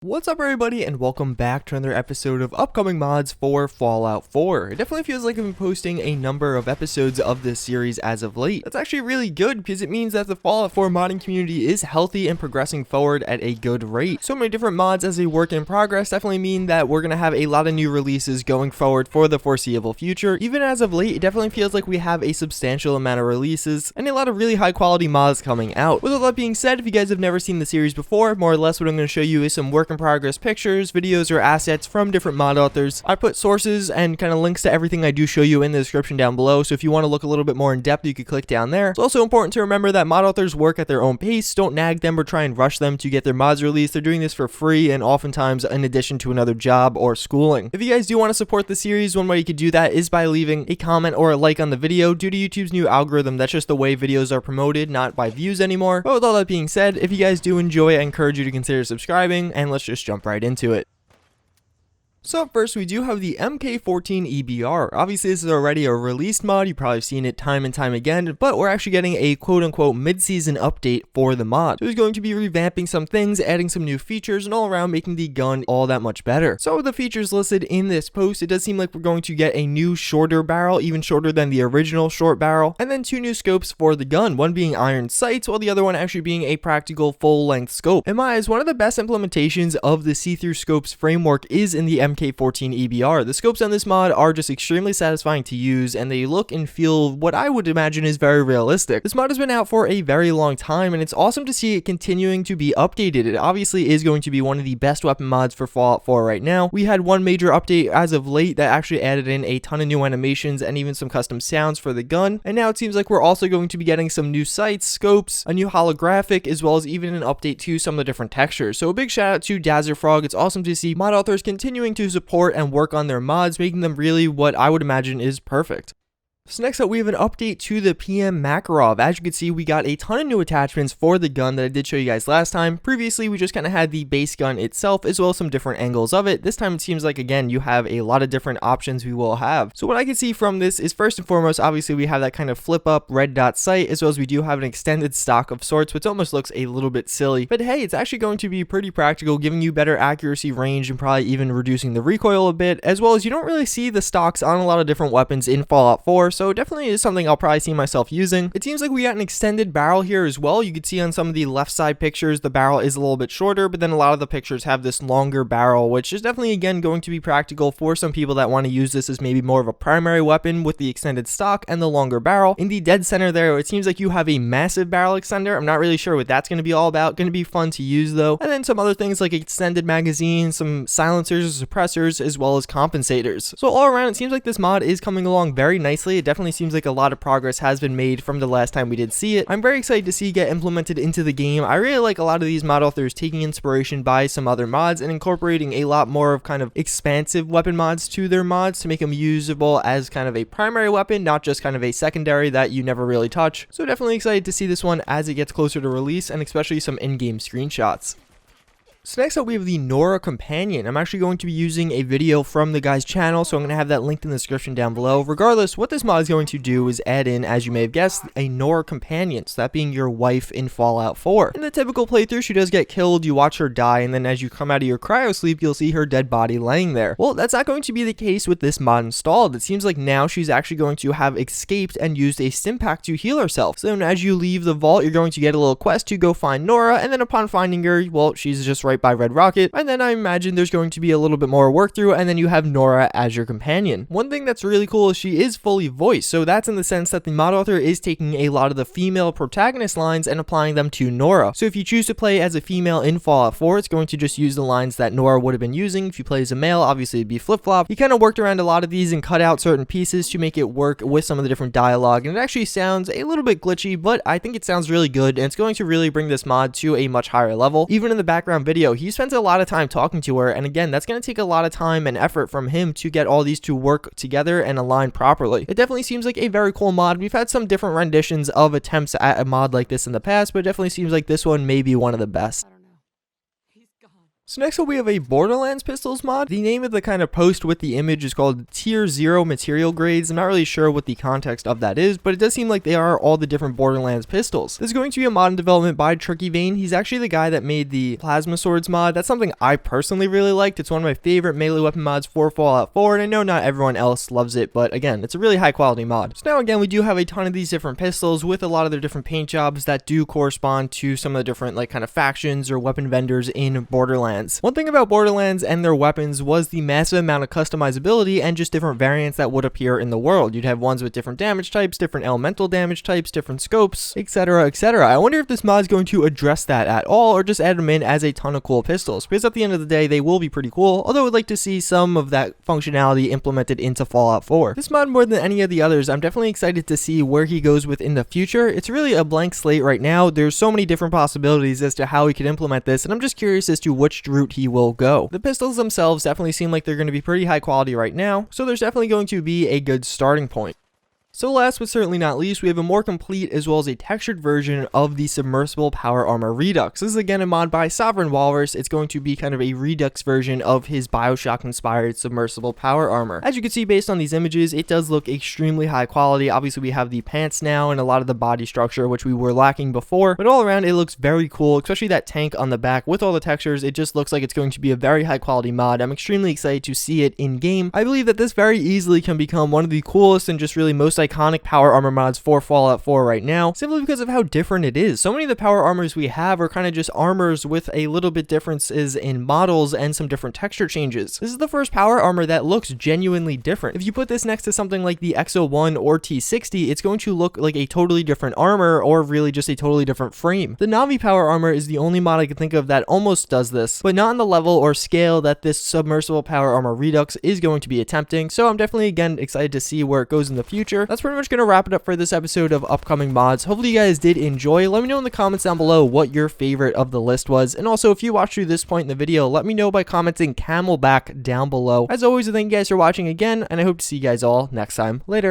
What's up everybody and welcome back to another episode of upcoming mods for Fallout 4. It definitely feels like I've been posting a number of episodes of this series as of late. That's actually really good because it means that the Fallout 4 modding community is healthy and progressing forward at a good rate. So many different mods as a work in progress definitely mean that we're going to have a lot of new releases going forward for the foreseeable future. Even as of late, it definitely feels like we have a substantial amount of releases and a lot of really high quality mods coming out. With all that being said, if you guys have never seen the series before, more or less what I'm going to show you is some work in progress pictures, videos, or assets from different mod authors. I put sources and kind of links to everything I do show you in the description down below, so if you want to look a little bit more in depth, you could click down there. It's also important to remember that mod authors work at their own pace. Don't nag them or try and rush them to get their mods released. They're doing this for free and oftentimes in addition to another job or schooling. If you guys do want to support the series, one way you could do that is by leaving a comment or a like on the video. Due to YouTube's new algorithm, that's just the way videos are promoted, not by views anymore. But with all that being said, if you guys do enjoy, I encourage you to consider subscribing, and let's just jump right into it. So up first, we do have the MK14 EBR. Obviously, this is already a released mod. You've probably seen it time and time again, but we're actually getting a quote-unquote mid-season update for the mod. So it's going to be revamping some things, adding some new features, and all around making the gun all that much better. So with the features listed in this post, it does seem like we're going to get a new shorter barrel, even shorter than the original short barrel, and then two new scopes for the gun, one being iron sights, while the other one actually being a practical full-length scope. In my eyes, one of the best implementations of the see-through scopes framework is in the MK14 EBR. The scopes on this mod are just extremely satisfying to use, and they look and feel what I would imagine is very realistic. This mod has been out for a very long time, and it's awesome to see it continuing to be updated. It obviously is going to be one of the best weapon mods for Fallout 4 right now. We had one major update as of late that actually added in a ton of new animations and even some custom sounds for the gun, and now it seems like we're also going to be getting some new sights, scopes, a new holographic, as well as even an update to some of the different textures. So a big shout out to DAZZERFONG. It's awesome to see mod authors continuing to support and work on their mods, making them really what I would imagine is perfect. So next up, we have an update to the PM Makarov. As you can see, we got a ton of new attachments for the gun that I did show you guys last time. Previously, we just kind of had the base gun itself, as well as some different angles of it. This time, it seems like, again, you have a lot of different options we will have. So what I can see from this is, first and foremost, obviously, we have that kind of flip-up red dot sight, as well as we do have an extended stock of sorts, which almost looks a little bit silly. But hey, it's actually going to be pretty practical, giving you better accuracy, range, and probably even reducing the recoil a bit, as well as you don't really see the stocks on a lot of different weapons in Fallout 4, so definitely is something I'll probably see myself using. It seems like we got an extended barrel here as well. You can see on some of the left side pictures, the barrel is a little bit shorter, but then a lot of the pictures have this longer barrel, which is definitely, again, going to be practical for some people that want to use this as maybe more of a primary weapon with the extended stock and the longer barrel. In the dead center there, it seems like you have a massive barrel extender. I'm not really sure what that's going to be all about. Going to be fun to use though. And then some other things like extended magazines, some silencers, suppressors, as well as compensators. So all around, it seems like this mod is coming along very nicely. It definitely seems like a lot of progress has been made from the last time we did see it. I'm very excited to see it get implemented into the game. I really like a lot of these mod authors taking inspiration by some other mods and incorporating a lot more of kind of expansive weapon mods to their mods to make them usable as kind of a primary weapon, not just kind of a secondary that you never really touch. So definitely excited to see this one as it gets closer to release, and especially some in-game screenshots. So next up, we have the NORA companion. I'm actually going to be using a video from the guy's channel, so I'm going to have that linked in the description down below. Regardless, what this mod is going to do is add in, as you may have guessed, a NORA companion, so that being your wife in Fallout 4. In the typical playthrough, she does get killed, you watch her die, and then as you come out of your cryo sleep, you'll see her dead body laying there. Well, that's not going to be the case with this mod installed. It seems like now she's actually going to have escaped and used a stim-pack to heal herself. So then as you leave the vault, you're going to get a little quest to go find NORA, and then upon finding her, well, she's just right by Red Rocket, and then I imagine there's going to be a little bit more work through, and then you have NORA as your companion. One thing that's really cool is she is fully voiced, so that's in the sense that the mod author is taking a lot of the female protagonist lines and applying them to NORA. So if you choose to play as a female in Fallout 4, it's going to just use the lines that NORA would have been using. If you play as a male, obviously it'd be flip-flop. He kind of worked around a lot of these and cut out certain pieces to make it work with some of the different dialogue, and it actually sounds a little bit glitchy, but I think it sounds really good, and it's going to really bring this mod to a much higher level. Even in the background video, he spends a lot of time talking to her, and again, that's going to take a lot of time and effort from him to get all these to work together and align properly. It definitely seems like a very cool mod. We've had some different renditions of attempts at a mod like this in the past, but it definitely seems like this one may be one of the best. So next up we have a Borderlands pistols mod. The name of the kind of post with the image is called Tier 0 Material Grades. I'm not really sure what the context of that is, but it does seem like they are all the different Borderlands pistols. This is going to be a mod in development by Tricky Vein. He's actually the guy that made the Plasma Swords mod. That's something I personally really liked. It's one of my favorite melee weapon mods for Fallout 4, and I know not everyone else loves it, but again, it's a really high quality mod. So now again, we do have a ton of these different pistols with a lot of their different paint jobs that do correspond to some of the different like kind of factions or weapon vendors in Borderlands. One thing about Borderlands and their weapons was the massive amount of customizability and just different variants that would appear in the world. You'd have ones with different damage types, different elemental damage types, different scopes, etc, etc. I wonder if this mod is going to address that at all or just add them in as a ton of cool pistols, because at the end of the day they will be pretty cool, although I'd like to see some of that functionality implemented into Fallout 4. This mod, more than any of the others, I'm definitely excited to see where he goes with in the future. It's really a blank slate right now. There's so many different possibilities as to how he could implement this, and I'm just curious as to which route he will go. The pistols themselves definitely seem like they're going to be pretty high quality right now, so there's definitely going to be a good starting point. So last but certainly not least, we have a more complete as well as a textured version of the Submersible Power Armor Redux. This is again a mod by Sovereign Walrus. It's going to be kind of a Redux version of his Bioshock inspired Submersible Power Armor. As you can see based on these images, it does look extremely high quality. Obviously we have the pants now and a lot of the body structure, which we were lacking before, but all around it looks very cool, especially that tank on the back with all the textures. It just looks like it's going to be a very high quality mod. I'm extremely excited to see it in game. I believe that this very easily can become one of the coolest and just really most iconic power armor mods for Fallout 4 right now, simply because of how different it is. So many of the power armors we have are kind of just armors with a little bit differences in models and some different texture changes. This is the first power armor that looks genuinely different. If you put this next to something like the XO1 or T60, it's going to look like a totally different armor or really just a totally different frame. The Navi power armor is the only mod I can think of that almost does this, but not on the level or scale that this Submersible Power Armor Redux is going to be attempting. So I'm definitely again excited to see where it goes in the future. That's pretty much going to wrap it up for this episode of upcoming mods. Hopefully you guys did enjoy. Let me know in the comments down below what your favorite of the list was, and also if you watched through this point in the video, let me know by commenting Camelback down below. As always, I thank you guys for watching again, and I hope to see you guys all next time. Later.